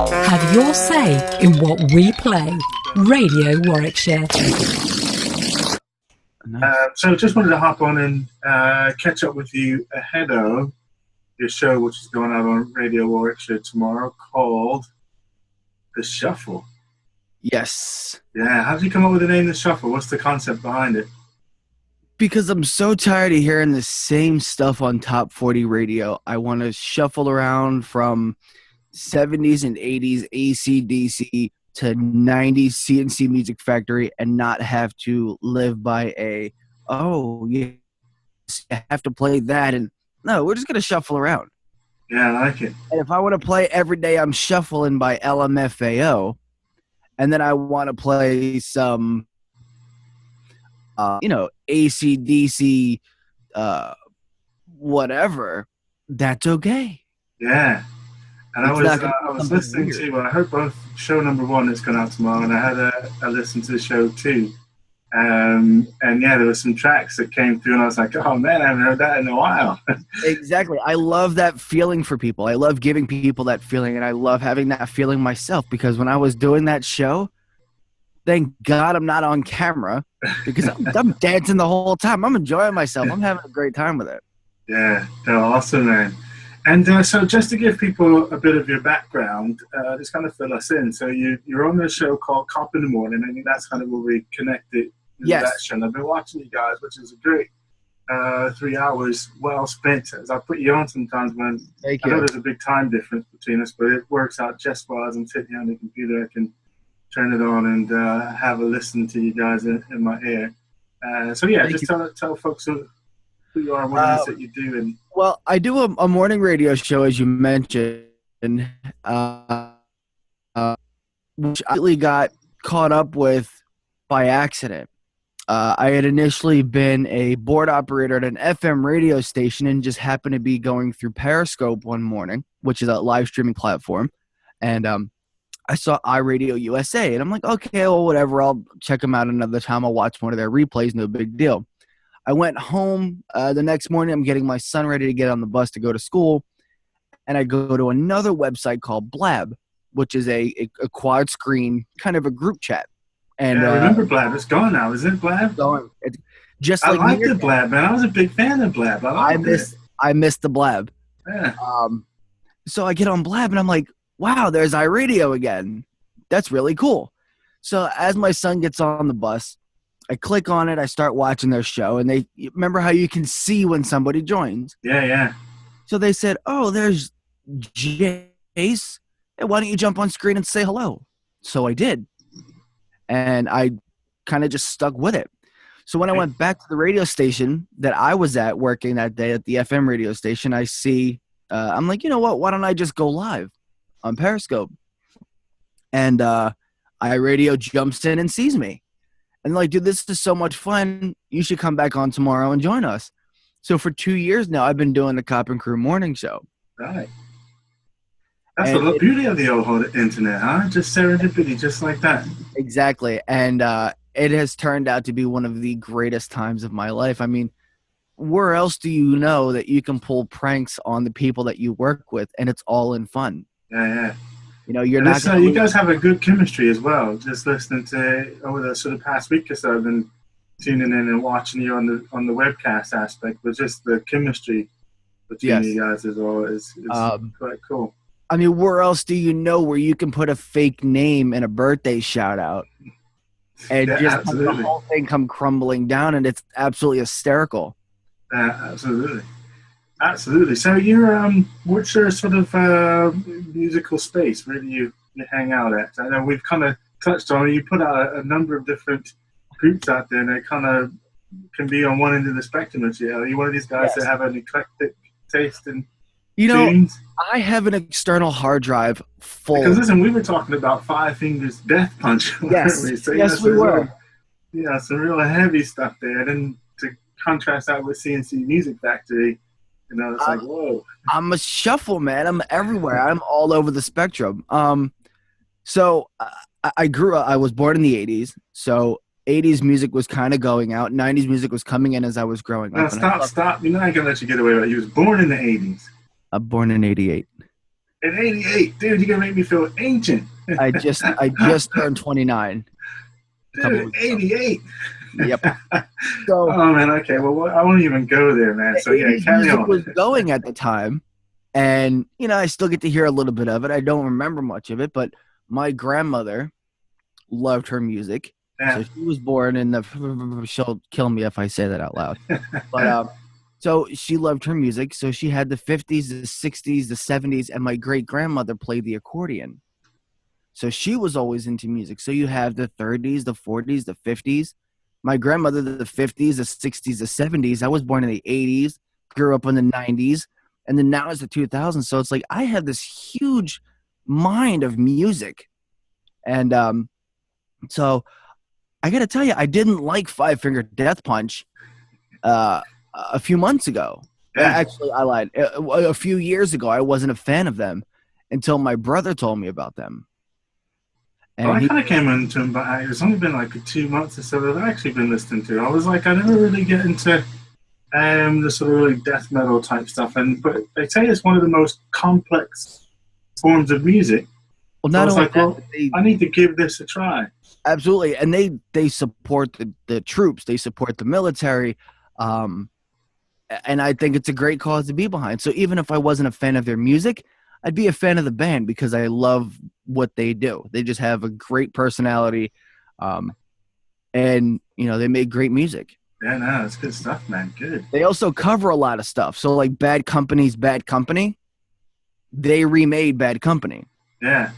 Have your say in what we play. Radio Warwickshire. So just wanted to hop on and catch up with you ahead of your show, which is going out on Radio Warwickshire tomorrow, called The Shuffle. Yes. Yeah, how did you come up with the name The Shuffle? What's the concept behind it? Because I'm so tired of hearing the same stuff on Top 40 radio. I want to shuffle around from 70s and 80s AC/DC to 90s CNC Music Factory and not have to live by you have to play that. And no, we're just going to shuffle around. Yeah, I like it. And if I want to play Every Day I'm Shuffling by LMFAO, and then I want to play some AC/DC, whatever, that's okay. Yeah. And I was listening to, I heard both show number 1 that's gone out tomorrow, and I had a listen to show 2. And yeah, there were some tracks that came through, and I was like, oh man, I haven't heard that in a while. Exactly. I love that feeling for people. I love giving people that feeling, and I love having that feeling myself, because when I was doing that show, thank God I'm not on camera, because I'm dancing the whole time. I'm enjoying myself. I'm having a great time with it. Yeah, they're awesome, man. And so just to give people a bit of your background, just kind of fill us in. So you're on a show called Cop in the Morning. I think that's kind of where we connected with that show. And I've been watching you guys, which is a great 3 hours well spent. As I put you on sometimes when I know there's a big time difference between us, but it works out just well. As I'm sitting here on the computer, I can turn it on and have a listen to you guys in my ear. So yeah, just tell folks who you are and what it is that you do. And well, I do a morning radio show, as you mentioned, which I really got caught up with by accident. I had initially been a board operator at an FM radio station and just happened to be going through Periscope one morning, which is a live streaming platform, and I saw iRadio USA, and I'm like, okay, well, whatever, I'll check them out another time. I'll watch one of their replays, no big deal. I went home the next morning. I'm getting my son ready to get on the bus to go to school, and I go to another website called Blab, which is a quad screen kind of a group chat. And I remember Blab. It's gone now. Is it Blab? Going. It's just I like liked the Blab, man. I was a big fan of Blab. I missed the Blab. Yeah. So I get on Blab, and I'm like, wow, there's iRadio again. That's really cool. So as my son gets on the bus, I click on it. I start watching their show, and remember how you can see when somebody joins. Yeah. So they said, oh, there's Jayce. Hey, why don't you jump on screen and say hello? So I did. And I kind of just stuck with it. So when I went back to the radio station that I was at working that day at the FM radio station, I see, I'm like, you know what? Why don't I just go live on Periscope? And iRadio jumps in and sees me. And like, dude, this is so much fun. You should come back on tomorrow and join us. So for 2 years now, I've been doing the Cop and Crew morning show. Right. That's the beauty of the old internet, huh? Just serendipity, just like that. Exactly. And it has turned out to be one of the greatest times of my life. I mean, where else do you know that you can pull pranks on the people that you work with, and it's all in fun? Yeah. You know, you're not. You guys have a good chemistry as well. Just listening to over the sort of past week or so, I've been tuning in and watching you on the webcast aspect, but just the chemistry between you guys is quite cool. I mean, where else do you know where you can put a fake name in a birthday shout out and just have the whole thing come crumbling down, and it's absolutely hysterical. Absolutely. So you're what's your sort of musical space? Where do you hang out at? I know we've kind of touched on it. You put out a number of different groups out there, and they kind of can be on one end of the spectrum. Are you one of these guys that have an eclectic taste in tunes? I have an external hard drive full. Because listen, we were talking about Five Fingers Death Punch. Yes, we? So, yes, we were. Some real heavy stuff there. And then to contrast that with CNC Music Factory, it's like, whoa. I'm a shuffle, man. I'm everywhere. I'm all over the spectrum. So I was born in the 80s. So 80s music was kind of going out. 90s music was coming in as I was growing up. Stop. You're not going to let you get away with it. You was born in the 80s. I'm born in 88. In 88, dude, you're gonna make me feel ancient. I just turned 29. Dude, 88. Yep. So, oh man, okay. Well, I won't even go there, man. So yeah, 80s carry music on. was going at the time, and I still get to hear a little bit of it. I don't remember much of it, but my grandmother loved her music. Yeah. So she was born in the. She'll kill me if I say that out loud. But so she loved her music. So she had the 50s, the 60s, the 70s, and my great grandmother played the accordion. So she was always into music. So you have the 30s, the 40s, the 50s. My grandmother, the 50s, the 60s, the 70s. I was born in the 80s, grew up in the 90s, and then now it's the 2000s. So it's like I have this huge mind of music. And so I got to tell you, I didn't like Five Finger Death Punch a few months ago. Yeah. Actually, I lied. A few years ago, I wasn't a fan of them until my brother told me about them. Well, I kind of came into them, but it's only been like 2 months or so that I've actually been listening to. I was like, I never really get into the sort of really death metal type stuff. But they say it's one of the most complex forms of music. Well, not only that, I need to give this a try. Absolutely, and they support the troops. They support the military, and I think it's a great cause to be behind. So even if I wasn't a fan of their music, I'd be a fan of the band because I love what they do. They just have a great personality, and they make great music. Yeah, no, it's good stuff, man. Good. They also cover a lot of stuff. So like Bad Company's Bad Company, they remade Bad Company. Yeah.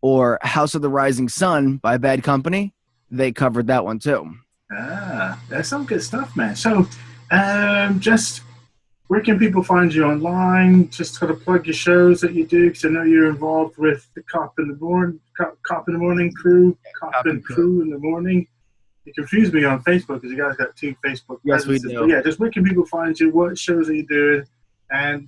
Or House of the Rising Sun by Bad Company, they covered that one too. That's some good stuff, man. So, just where can people find you online? Just sort of plug your shows that you do, because I know you're involved with the Cop in the Morning crew, Cop and Crew in the Morning. You confuse me on Facebook because you guys got 2 Facebook yes, presences. we do. But yeah, just where can people find you? What shows are you doing? And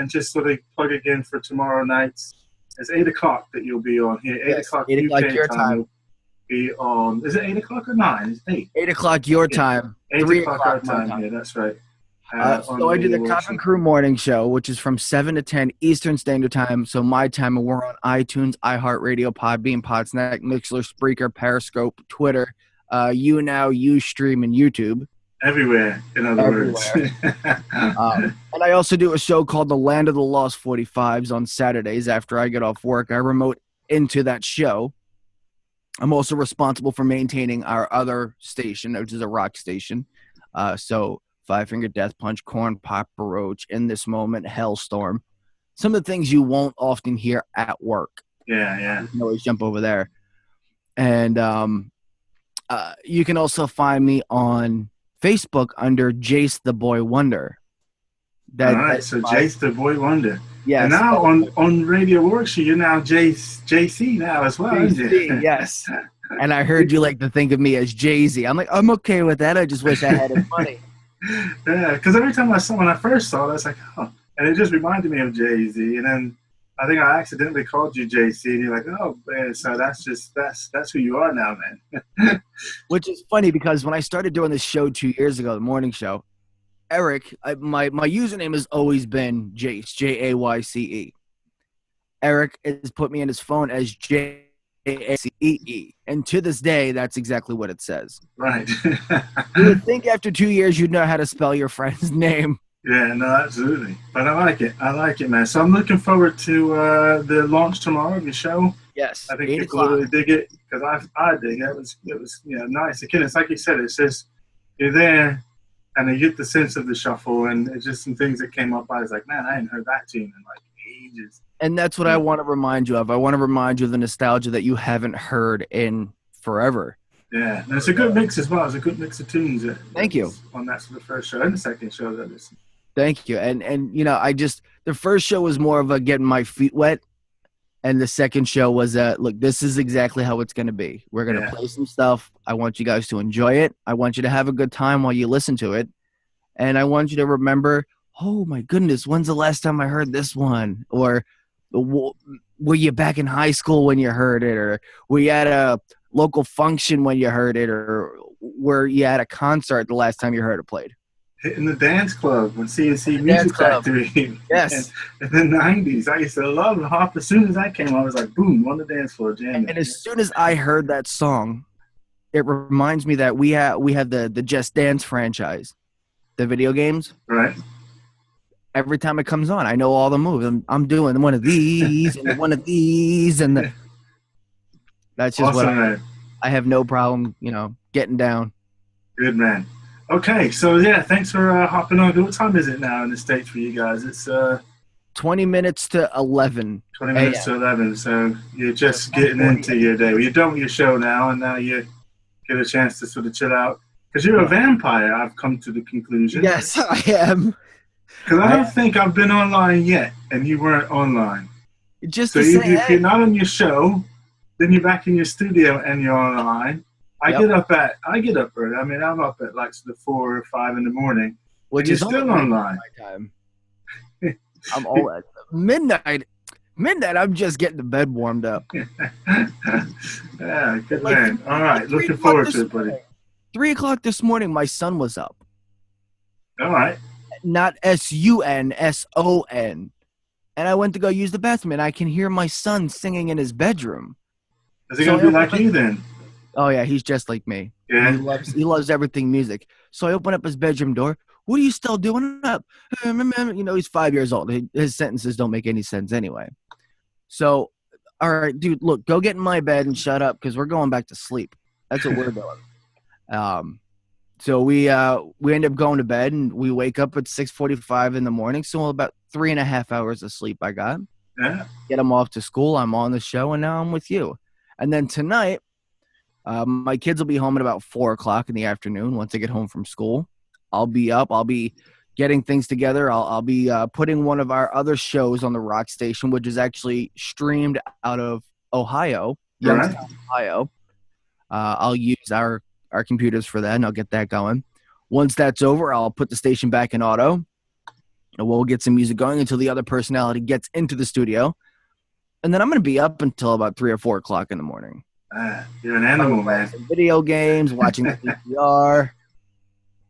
just sort of plug again for tomorrow nights. It's 8 o'clock that you'll be on here. 8 o'clock UK your time. Be on. Is it 8 o'clock or 9? It's 8. 8 o'clock your time. 8 3 o'clock our time. Yeah, that's right. So I do the Cop and Crew morning show, which is from 7 to 10 Eastern Standard Time. So my time, and we're on iTunes, iHeartRadio, Podbean, Podsnack, Mixler, Spreaker, Periscope, Twitter, Ustream, and YouTube. Everywhere, in other words. And I also do a show called The Land of the Lost 45s on Saturdays after I get off work. I remote into that show. I'm also responsible for maintaining our other station, which is a rock station. So Five Finger Death Punch, Corn, Papa Roach, In This Moment, Hellstorm. Some of the things you won't often hear at work. Yeah. You can always jump over there. And you can also find me on Facebook under Jayce the Boy Wonder. All right, so Jayce the Boy Wonder. Yes. And now on Radio Workshop, you're now Jayce now as well, isn't it? Yes. And I heard you like to think of me as Jay-Z. I'm like, I'm okay with that. I just wish I had his money. Yeah, because every time when I first saw it, I was like, oh, and it just reminded me of Jay-Z. And then I think I accidentally called you JC, and you're like, oh, man, so that's who you are now, man. Which is funny because when I started doing this show 2 years ago, the morning show, Eric, my username has always been Jayce, Jayce. Eric has put me in his phone as Jayce, and to this day, that's exactly what it says. Right. You would think after 2 years you'd know how to spell your friend's name. Yeah, no, absolutely. But I like it, man. So I'm looking forward to the launch tomorrow of your show. Yes, I think people really dig it because I dig it. It was nice. Again, it's like you said. It's just you're there, and you get the sense of the shuffle, and it's just some things that came up. I was like, man, I hadn't heard that tune in like ages. And that's what I want to remind you of. I want to remind you of the nostalgia that you haven't heard in forever. Yeah, and it's a good mix as well. It's a good mix of tunes. Thank you. On that for the first show and the second show that I listened. Thank you. And the first show was more of a getting my feet wet. And the second show was look, this is exactly how it's going to be. We're going to play some stuff. I want you guys to enjoy it. I want you to have a good time while you listen to it. And I want you to remember, oh my goodness, when's the last time I heard this one? Or were you back in high school when you heard it? Or were you at a local function when you heard it? Or were you at a concert the last time you heard it played? hitting the dance club when CNC Dance Music club. Factory. Yes. In the 90s. I used to love hip hop. As soon as I came, I was like, boom, on the dance floor, jamming. And as soon as I heard that song, it reminds me that we have the Just Dance franchise, the video games. Right. Every time it comes on, I know all the moves. I'm doing one of these and one of these, and that's just Awesome, what man. I have no problem, getting down. Good, man. Okay, so yeah, thanks for hopping on. What time is it now in the States for you guys? It's 20 minutes to 11. 20 minutes to 11, so you're just getting into your day. Well, you're done with your show now, and now you get a chance to sort of chill out. Because you're a vampire, I've come to the conclusion. Yes, I am. Because I don't think I've been online yet, and you weren't online. Just So to say, if you're not on your show, then you're back in your studio and you're online. I get up early. I mean, I'm up at like sort of 4 or 5 in the morning. Which you're is still online. My time. I'm all at midnight. Midnight, I'm just getting the bed warmed up. Yeah, good man. All right, looking forward to it, buddy. 3 o'clock this morning, my son was up. All right. Not SUN, SON. And I went to go use the bathroom, and I can hear my son singing in his bedroom. Is he going to be like you then? Oh, yeah, he's just like me. Yeah. He loves everything music. So I open up his bedroom door. What are you still doing up? He's 5 years old. His sentences don't make any sense anyway. So, all right, dude, look, go get in my bed and shut up because we're going back to sleep. That's what we're doing. So we end up going to bed, and we wake up at 6:45 in the morning. So about 3.5 hours of sleep I got. Yeah. Get him off to school. I'm on the show, and now I'm with you. And then tonight, my kids will be home at about 4 o'clock in the afternoon. Once I get home from school, I'll be up. I'll be getting things together. I'll be putting one of our other shows on the rock station, which is actually streamed out of Ohio, Youngstown, Ohio. I'll use our computers for that, and I'll get that going. Once that's over, I'll put the station back in auto, and we'll get some music going until the other personality gets into the studio. And then I'm going to be up until about 3 or 4 o'clock in the morning. You're an animal, man. Video games, watching the VCR.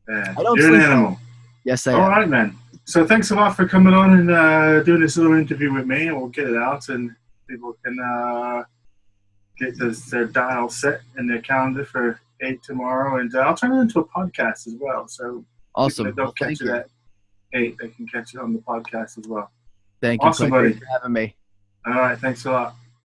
Yeah, I don't you're an sleep. animal. Yes, I am. All right, man. So thanks a lot for coming on and doing this little interview with me, and we'll get it out, and people can get their dial set in their calendar for 8 tomorrow, and I'll turn it into a podcast as well. So Awesome. If they don't catch it at 8, they can catch it on the podcast as well. Thank you. Awesome, buddy. Thanks for having me. All right, thanks a lot.